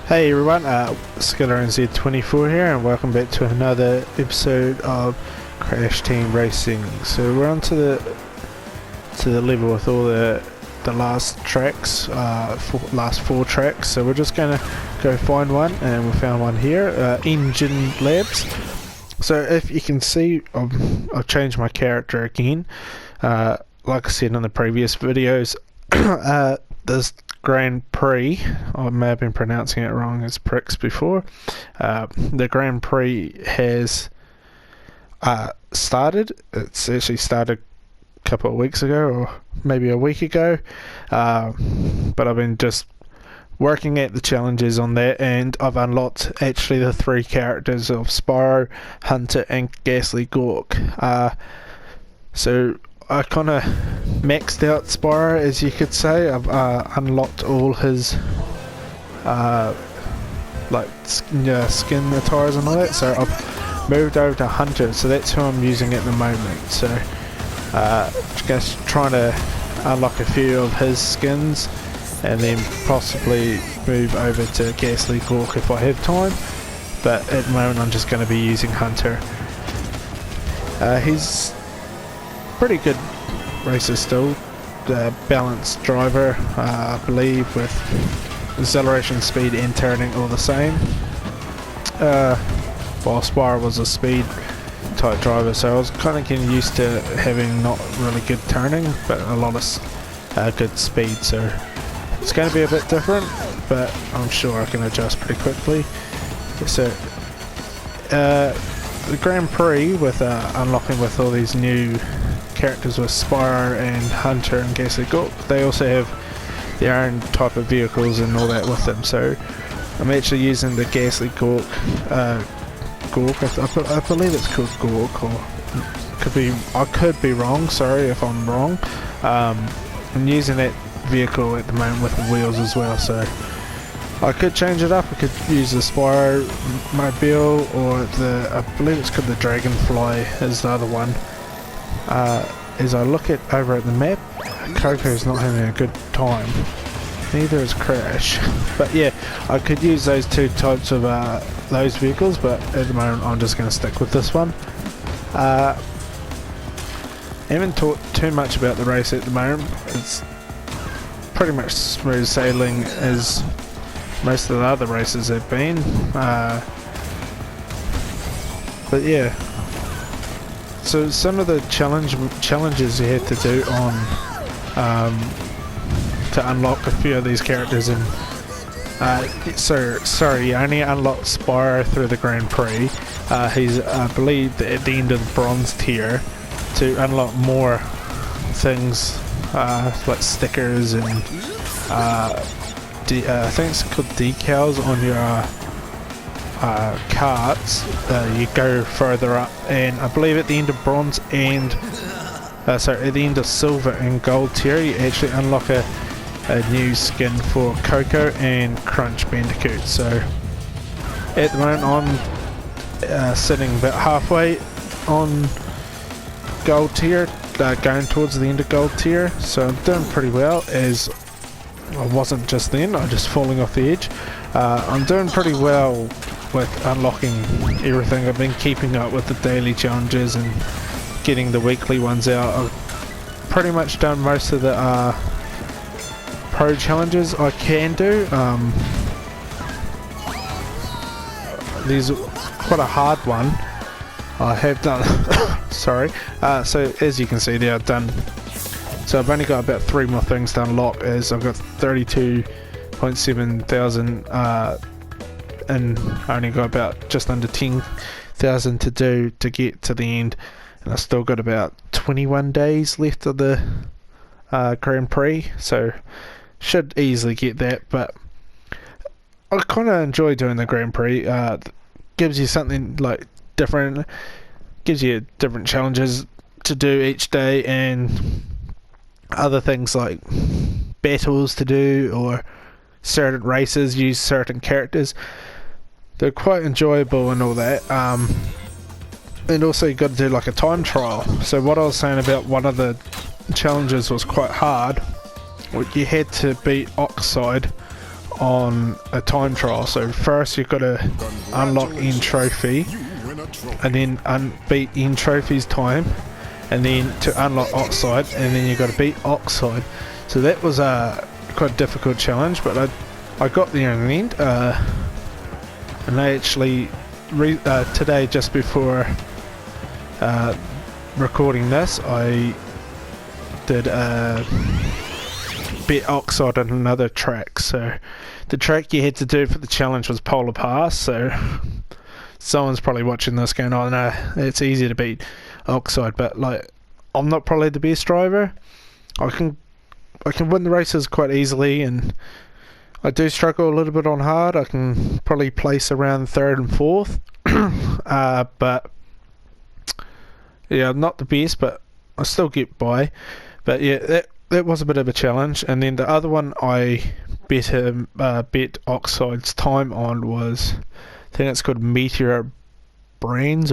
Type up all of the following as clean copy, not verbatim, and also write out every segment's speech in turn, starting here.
Hey everyone, SkillerNZ24 here, and welcome back to another episode of Crash Team Racing. So we're on to the level with all the last tracks, last four tracks. So we're just gonna go find one, and we found one here, Engine Labs. So if you can see, I've changed my character again. Like I said in the previous videos, this Grand Prix, I may have been pronouncing it wrong as pricks before. The Grand Prix has started. It's actually started a couple of weeks ago, or maybe a week ago. But I've been just working at the challenges on that, and I've unlocked actually the three characters of Spyro, Hunter, and Ghastly Gork. So I kind of maxed out Spyro, as you could say. I've unlocked all his skin attires and all that, so I've moved over to Hunter, so that's who I'm using at the moment. So just trying to unlock a few of his skins and then possibly move over to Ghastly Gork if I have time, but at the moment I'm just going to be using Hunter. He's pretty good racer still, balanced driver, I believe, with acceleration, speed and turning all the same, while Spyro was a speed type driver, so I was kind of getting used to having not really good turning but a lot of good speed, so it's going to be a bit different, but I'm sure I can adjust pretty quickly. So the Grand Prix with unlocking with all these new characters with Spyro and Hunter and Ghastly Gork, they also have their own type of vehicles and all that with them. So I'm actually using the Ghastly Gork, I believe it's called Gork, or I could be wrong, sorry if I'm wrong. I'm using that vehicle at the moment with the wheels as well, so I could change it up. I could use the Spyro mobile, or I believe it's called the Dragonfly is the other one. As I look over at the map, Coco's not having a good time. Neither is Crash. But yeah, I could use those two types of those vehicles, but at the moment I'm just going to stick with this one. I haven't talked too much about the race at the moment. It's pretty much smooth sailing as most of the other races have been. But yeah. So some of the challenges you had to do on to unlock a few of these characters, and sorry, you only unlocked Spyro through the Grand Prix. He's I believe at the end of the bronze tier. To unlock more things like stickers and I think it's called decals on your carts, you go further up, and I believe at the end of bronze and at the end of silver and gold tier you actually unlock a new skin for Coco and Crunch Bandicoot. So at the moment I'm sitting about halfway on gold tier, going towards the end of gold tier, so I'm doing pretty well, as I wasn't just then, I'm just falling off the edge. I'm doing pretty well with unlocking everything. I've been keeping up with the daily challenges and getting the weekly ones out. I've pretty much done most of the pro challenges I can do. There's quite a hard one I have done. Sorry. So as you can see there, so I've only got about 3 more things to unlock, as I've got 32.7 thousand and I only got about just under 10,000 to do to get to the end, and I've still got about 21 days left of the Grand Prix, so should easily get that. But I kind of enjoy doing the Grand Prix. Gives you something like different, gives you different challenges to do each day, and other things like battles to do, or certain races use certain characters. They're quite enjoyable and all that. And also you got to do like a time trial. So what I was saying about one of the challenges was quite hard. You had to beat Oxide on a time trial. So first you've got to unlock End Trophy, and then beat End Trophy's time, and then to unlock Oxide, and then you've got to beat Oxide. So that was a quite difficult challenge, but I got there in the end. And I actually today, just before recording this, I did beat Oxide on another track. So the track you had to do for the challenge was Polar Pass. So someone's probably watching this going, oh no, it's easy to beat Oxide, but like, I'm not probably the best driver. I can win the races quite easily, and I do struggle a little bit on hard. I can probably place around 3rd and 4th. But yeah, I'm not the best, but I still get by. But yeah, that was a bit of a challenge. And then the other one I bet Oxide's time on was, I think it's called Meteor Brains.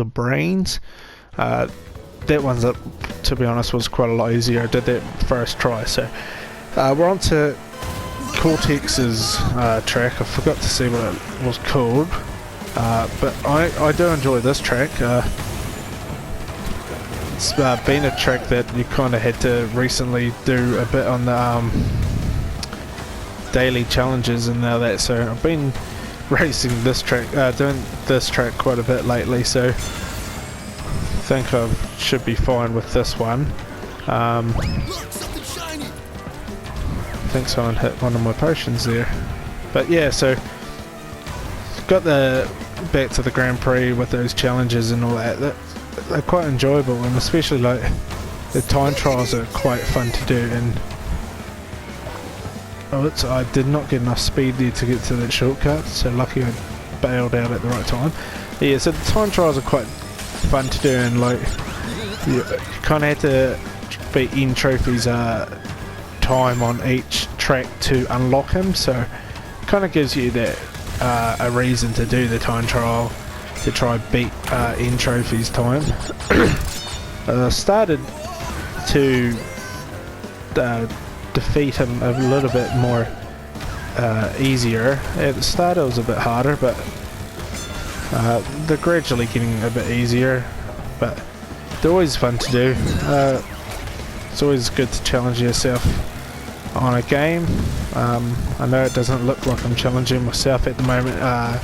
That one's up, to be honest, was quite a lot easier. I did that first try. So we're on to Cortex's track. I forgot to see what it was called, but I do enjoy this track. It's been a track that you kind of had to recently do a bit on the daily challenges and all that, so I've been racing this track, doing this track quite a bit lately, so I think I should be fine with this one. I think someone hit one of my potions there, but yeah, so got the back to the Grand Prix with those challenges and all that. They're quite enjoyable, and especially like the time trials are quite fun to do. And I did not get enough speed there to get to that shortcut, so lucky I bailed out at the right time. Yeah, so the time trials are quite fun to do, and like you kind of have to beat End Trophy's time on each track to unlock him, so it kind of gives you that a reason to do the time trial to try beat End Trophy's time. Started to defeat him a little bit more easier. At the start it was a bit harder, but they're gradually getting a bit easier, but they're always fun to do. It's always good to challenge yourself on a game. I know it doesn't look like I'm challenging myself at the moment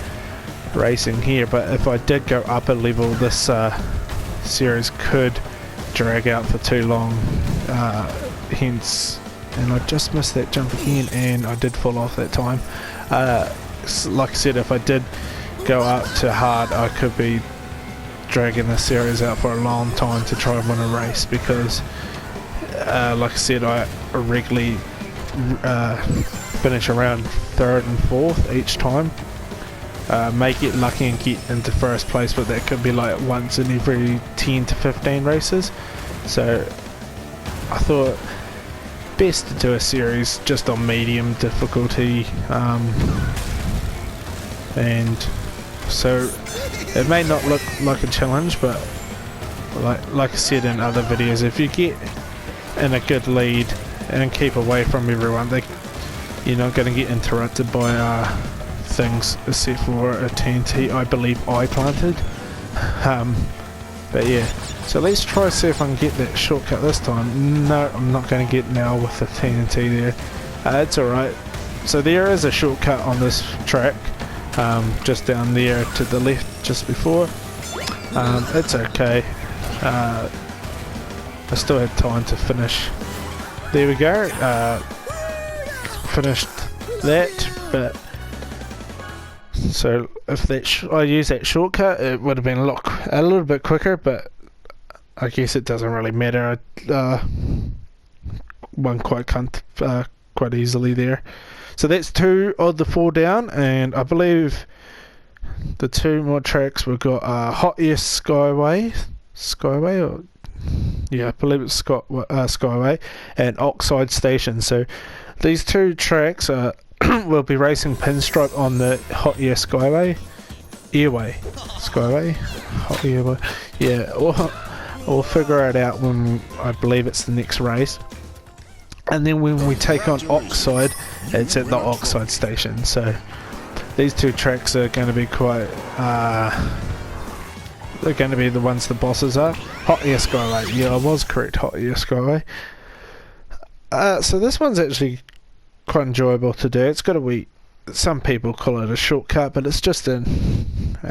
racing here, but if I did go up a level, this series could drag out for too long, hence, and I just missed that jump again, and I did fall off that time. Like I said, if I did go up to hard, I could be dragging the series out for a long time to try and win a race, because like I said, I regularly finish around 3rd and 4th each time. May get lucky and get into first place, but that could be like once in every 10 to 15 races. So I thought best to do a series just on medium difficulty, and so it may not look like a challenge, but like I said in other videos, if you get in a good lead and keep away from everyone, you're not going to get interrupted by things, except for a TNT I believe I planted. But yeah, so let's try see if I can get that shortcut this time. No, I'm not going to get now with the TNT there. It's alright. So there is a shortcut on this track, just down there to the left just before. It's okay. I still have time to finish. There we go. Finished that, but so if I use that shortcut, it would have been a little bit quicker, but I guess it doesn't really matter. I won quite easily there. So that's 2 of the 4 down, and I believe the 2 more tracks we've got Hot Air Skyway, or yeah, I believe it's Skyway, and Oxide Station. So these 2 tracks we'll be racing Pinstripe on the Hot Air Skyway. Hot Airway. Yeah, we'll figure it out when I believe it's the next race. and then when we take on Oxide, it's at the Oxide station. So these two tracks are going to be quite they're going to be the ones the bosses are. Hot Air Skyway, yeah, I was correct, Hot Air Skyway. So this one's actually quite enjoyable to do. It's got a wee, some people call it a shortcut, but it's just a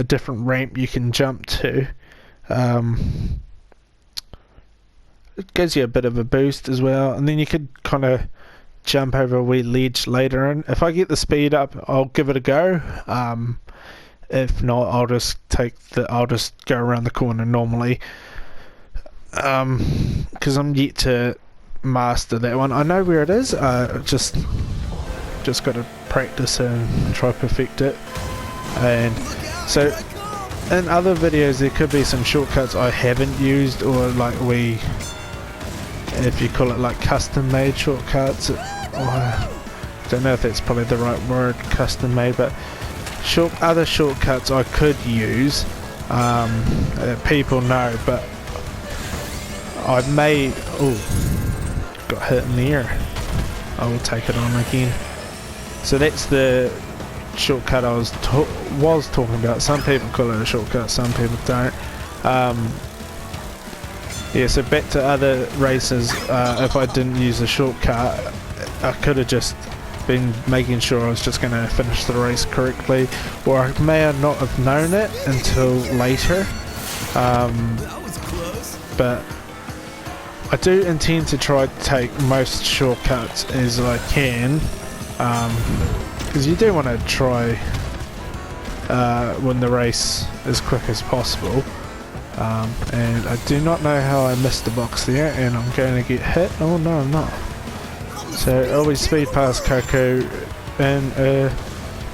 different ramp you can jump to. It gives you a bit of a boost as well, and then you could kind of jump over a wee ledge later on. If I get the speed up, I'll give it a go. If not, I'll just go around the corner normally. Because I'm yet to master that one. I know where it is. Just got to practice and try perfect it. And so in other videos there could be some shortcuts I haven't used, or like if you call it like custom made shortcuts, or I don't know if that's probably the right word, custom made, but other shortcuts I could use that people know, but I may... oh, got hit in the air. I will take it on again. So that's the shortcut I was talking about. Some people call it a shortcut, some people don't. Yeah, so back to other races, if I didn't use a shortcut, I could have just been making sure I was just going to finish the race correctly, or I may not have known it until later. But I do intend to try to take most shortcuts as I can, because you do want to try win the race as quick as possible. And I do not know how I missed the box there, and I'm going to get hit. Oh no, I'm not. So always speed past Coco in a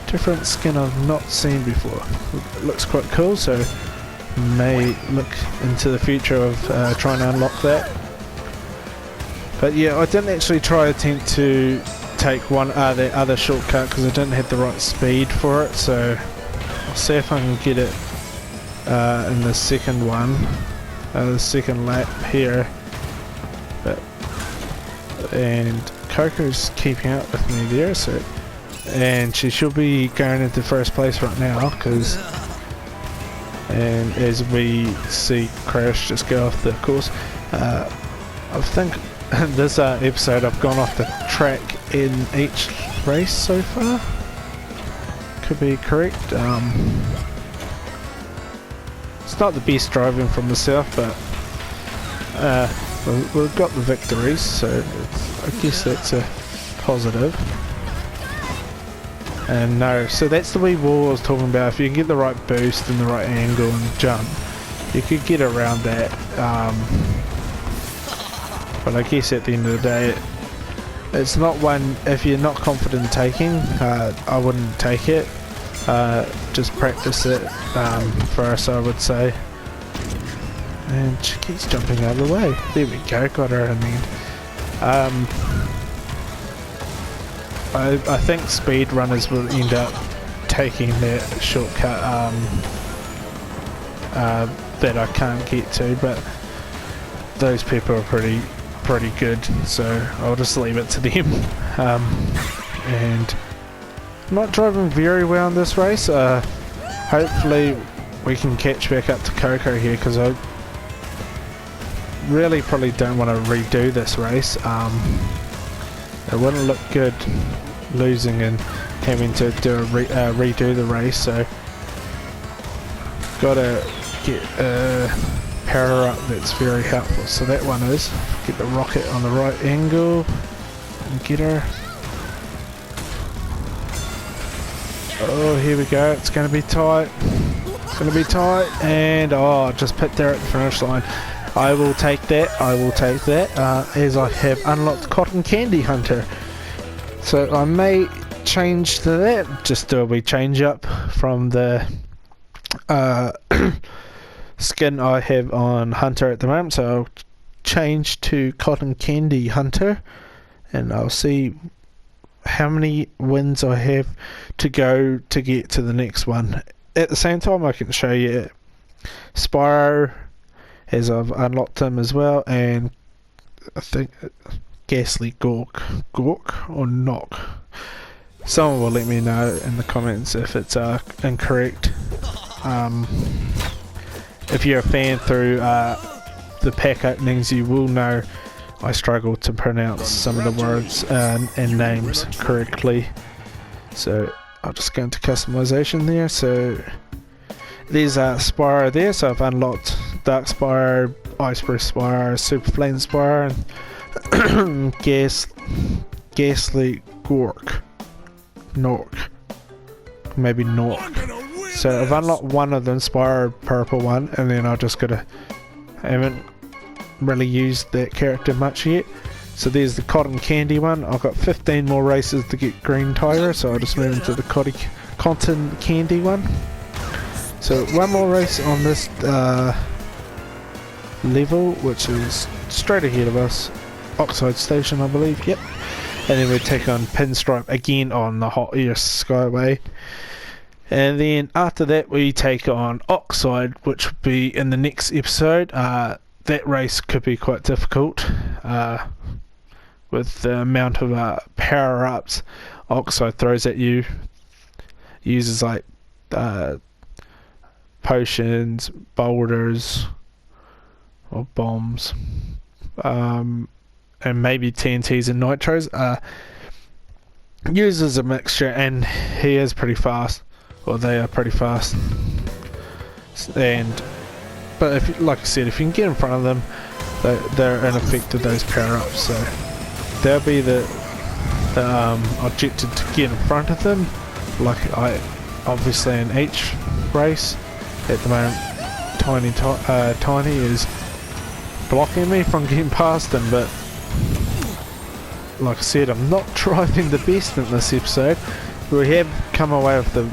different skin I've not seen before. It looks quite cool, so may look into the future of trying to unlock that. But yeah, I didn't actually attempt to take the other shortcut because I didn't have the right speed for it, so I'll see if I can get it in the second one, the second lap here. And Coco's keeping up with me there, so, and she should be going into first place right now, and as we see Crash just go off the course, I think in this episode I've gone off the track in each race so far. Could be correct. It's not the best driving from the south, but we've got the victories, so I guess that's a positive. And no, so that's the wee wall I was talking about. If you can get the right boost and the right angle and jump, you could get around that. But I guess at the end of the day, it's not one, if you're not confident taking, I wouldn't take it. Just practice it first, I would say. And she keeps jumping out of the way. There we go, got her in the end. I think speedrunners will end up taking that shortcut that I can't get to, but those people are pretty good, so I'll just leave it to them. And I'm not driving very well in this race. Hopefully we can catch back up to Coco here, because I really probably don't want to redo this race. It wouldn't look good losing and having to do redo the race, so gotta get a power up that's very helpful. So that one is get the rocket on the right angle and get her. Oh, here we go. It's going to be tight. It's going to be tight, and oh, just picked there at the finish line. I will take that. I will take that. As I have unlocked Cotton Candy Hunter, so I may change to that. Just do a wee change up from the skin I have on Hunter at the moment. So I'll change to Cotton Candy Hunter, and I'll see how many wins I have to go to get to the next one. At the same time, I can show you Spyro, as I've unlocked him as well, and I think ghastly Gork or Knock. Someone will let me know in the comments if it's incorrect. If you're a fan through the pack openings, you will know I struggle to pronounce some of the words and names correctly. So I'll just go into customization there. So there's Spyro there, so I've unlocked Dark Spyro, Iceberg Spyro, Super Flame Spyro, and Ghastly Gork. Nork. Maybe Nork. So I've unlocked one of them, Spyro purple one, and then I haven't really used that character much yet. So there's the cotton candy one. I've got 15 more races to get green tiger, so I'll just move into the cotton candy one. So one more race on this level, which is straight ahead of us, Oxide Station I believe, yep. And then we take on Pinstripe again on the Hot Air Skyway. And then after that we take on Oxide, which will be in the next episode. That race could be quite difficult with the amount of power-ups Oxide throws at you. Uses like potions, boulders, or bombs. And maybe TNTs and Nitros. Uses a mixture, and he is pretty fast. Well, they are pretty fast. But if, like I said, if you can get in front of them, they're unaffected, those power-ups. So they'll be the objective to get in front of them. Like I obviously in each race at the moment, Tiny is blocking me from getting past them, but like I said, I'm not driving the best in this episode. We have come away with the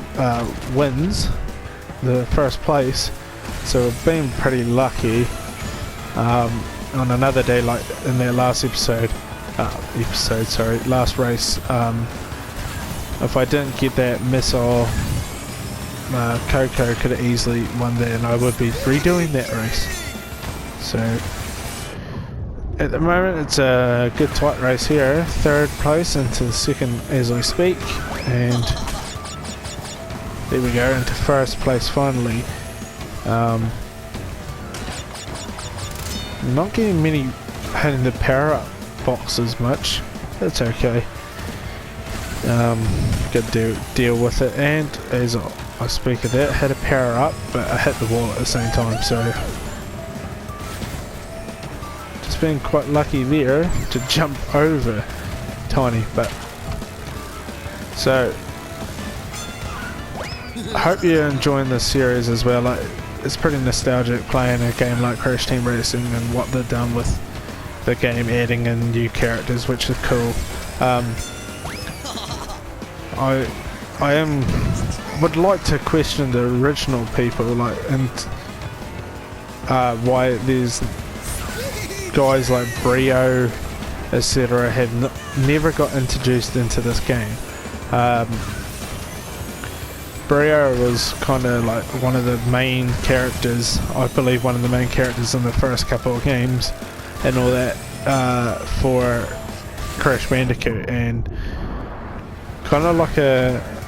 wins, the first place, so we've been pretty lucky. On another day, like in that last last race, if I didn't get that missile, Coco could have easily won that, and I would be redoing that race. So at the moment it's a good tight race here, third place into the second as I speak, and there we go, into first place finally. Not getting many hitting the power up boxes much, that's okay. Got to deal with it, and as I speak of that, hit a power up, but I hit the wall at the same time, so just been quite lucky there to jump over Tiny. But so I hope you're enjoying this series as well. Like, it's pretty nostalgic playing a game like Crash Team Racing and what they've done with the game, adding in new characters, which is cool. Would like to question the original people, like, and why there's guys like Brio, etc. have never got introduced into this game. Brio was kind of like one of the main characters, I believe one of the main characters in the first couple of games and all that, for Crash Bandicoot, and kind of like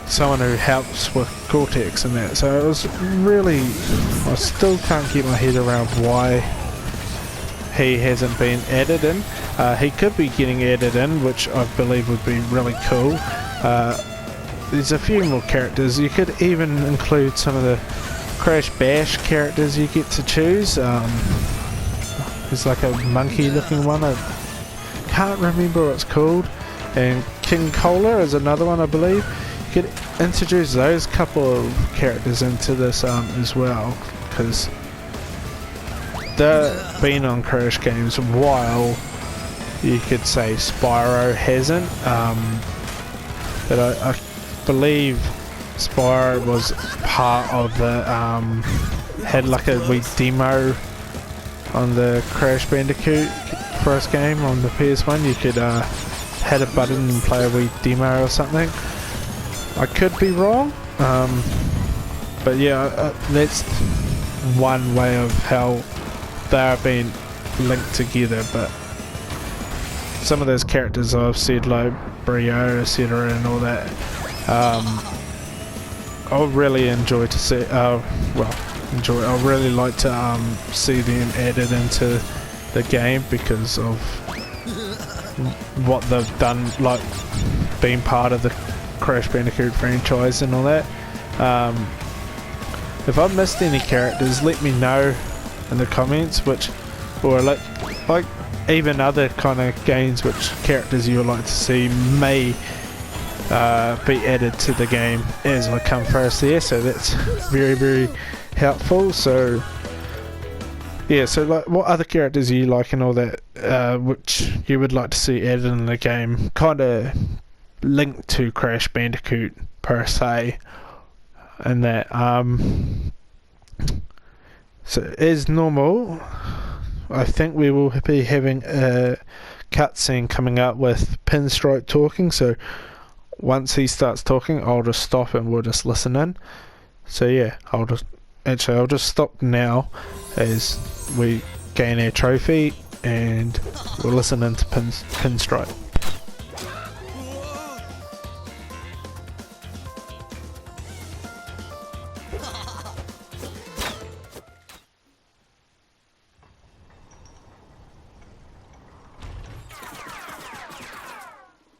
someone who helps with Cortex and that. So it was really, I still can't get my head around why he hasn't been added in. He could be getting added in, which I believe would be really cool. There's a few more characters. You could even include some of the Crash Bash characters you get to choose. There's like a monkey looking one, I can't remember what it's called, and King Cola is another one I believe. You could introduce those couple of characters into this as well, because they've been on Crash games while you could say Spyro hasn't, but I believe Spyro was part of the had like a wee demo on the Crash Bandicoot first game on the PS1. You could hit a button and play a wee demo or something. I could be wrong, but yeah, that's one way of how they are being linked together. But some of those characters I've said, like Brio, etc., and all that, I really enjoy to see. I really like to see them added into the game because of what they've done, like being part of the Crash Bandicoot franchise and all that. If I've missed any characters, let me know in the comments, or like even other kind of games which characters you would like to see may be added to the game as I come first there, so that's very, very helpful. So yeah, so like what other characters are you like and all that, which you would like to see added in the game, kind of linked to Crash Bandicoot per se, and that so as normal, I think we will be having a cutscene coming up with Pinstripe talking, so once he starts talking I'll just stop and we'll just listen in. So yeah, I'll just stop now as we gain our trophy and we'll listen into Pinstripe.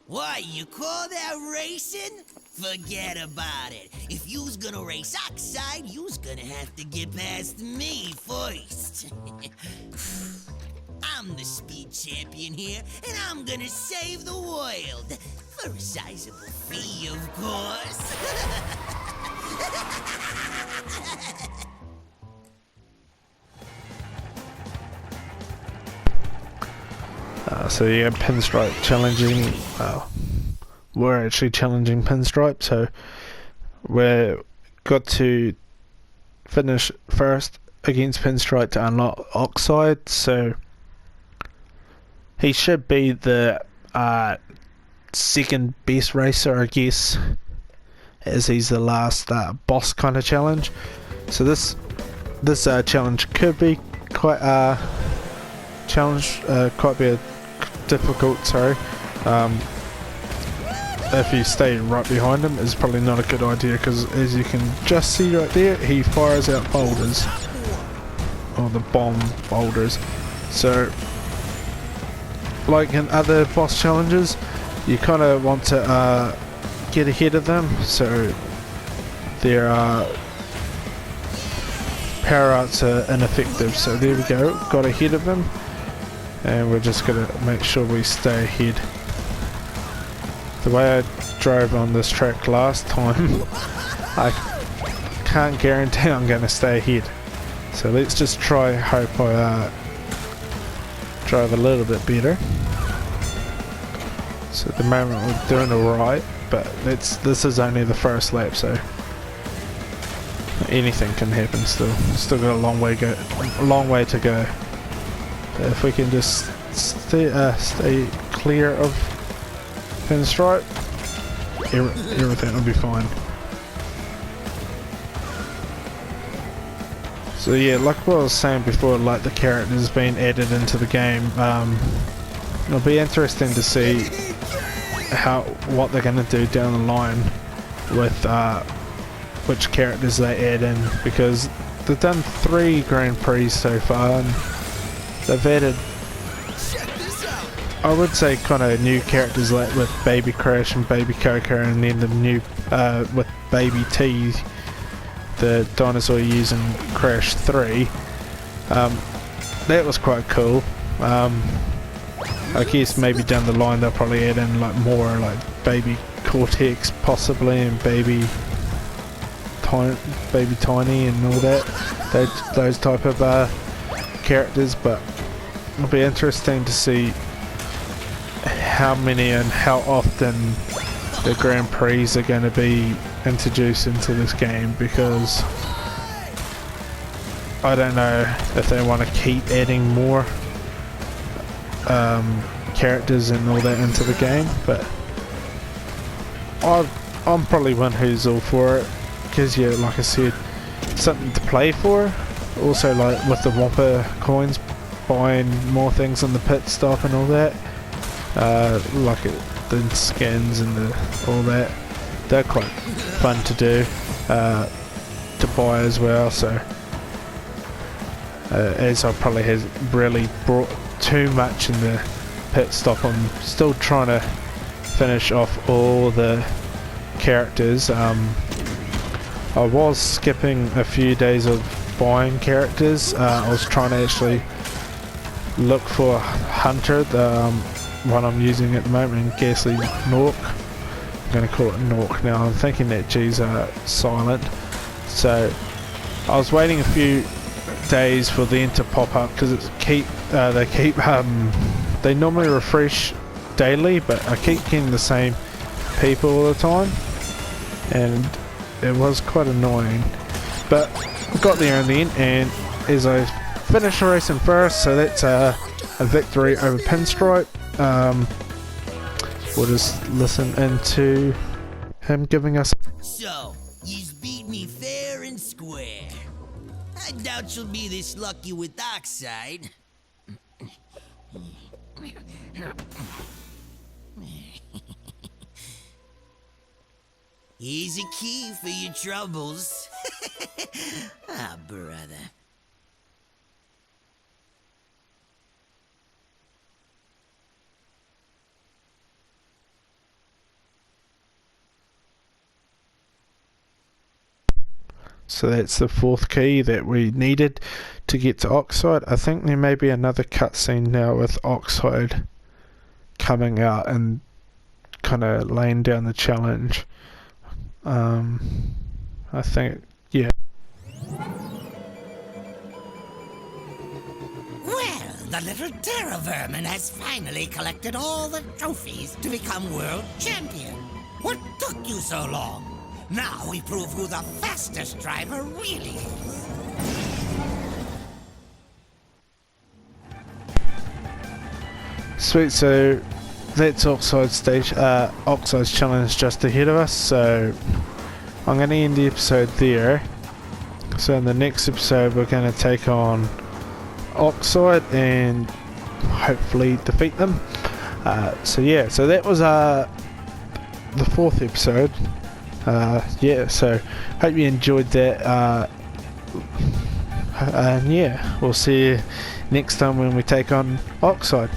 What, you call that racing? Forget about it. If you's gonna race Oxide, you's gonna have to get past me first. I'm the speed champion here, and I'm gonna save the world. For a sizable fee, of course. So yeah, Pinstripe challenging, we're actually challenging Pinstripe, so we've got to finish first against Pinstripe to unlock Oxide, so he should be the second best racer, I guess, as he's the last boss kind of challenge. So this challenge could be quite difficult, sorry. If you stay right behind him, is probably not a good idea, because as you can just see right there, he fires out boulders, or the bomb boulders. So like in other boss challenges, you kind of want to get ahead of them, so their power arts are ineffective. So there we go, got ahead of him, and we're just going to make sure we stay ahead. The way I drove on this track last time, I can't guarantee I'm going to stay ahead. So let's just try, hope I drive a little bit better. So at the moment we're doing alright, but this is only the first lap, so anything can happen still. Still got a long way to go. But if we can just stay clear of Pinstripe, everything will be fine. So yeah, like what I was saying before, like the characters being added into the game, it'll be interesting to see what they're going to do down the line with which characters they add in, because they've done 3 Grand Prix so far, and they've added, I would say, kind of new characters, like with Baby Crash and Baby Coco, and then the new with Baby T, the dinosaur using Crash 3. That was quite cool. I guess maybe down the line they'll probably add in like more, like Baby Cortex possibly, and Baby Tiny and all that, those type of characters. But it'll be interesting to see how many and how often the Grand Prix are going to be introduced into this game, because I don't know if they want to keep adding more characters and all that into the game, but I'm probably one who's all for it, because yeah, like I said, something to play for. Also, like with the Whopper coins, buying more things in the pit stop and all that, like the skins and all that. They're quite fun to do, to buy as well. So as I probably has really brought too much in the pit stop, I'm still trying to finish off all the characters. I was skipping a few days of buying characters. I was trying to actually look for Hunter, the one I'm using at the moment, and Ghastly Nork. I'm going to call it Nork now. I'm thinking that G's are silent. So I was waiting a few days for them to pop up because they normally refresh daily, but I keep getting the same people all the time, and it was quite annoying. But I got there in the end, and as I finished racing first, so that's a victory over Pinstripe. We'll just listen into him giving us. So, you's beat me fair and square. I doubt you'll be this lucky with Oxide. Here's a key for your troubles. Ah, brother. So that's the fourth key that we needed to get to Oxide. I think there may be another cutscene now with Oxide coming out and kind of laying down the challenge. I think, yeah. Well, the little terror vermin has finally collected all the trophies to become world champion. What took you so long? Now we prove who the fastest driver really is. Sweet, so that's Oxide's challenge just ahead of us, so I'm going to end the episode there. So in the next episode we're going to take on Oxide and hopefully defeat them. So yeah, so that was the fourth episode. Yeah, so hope you enjoyed that, and yeah, we'll see you next time when we take on Oxide.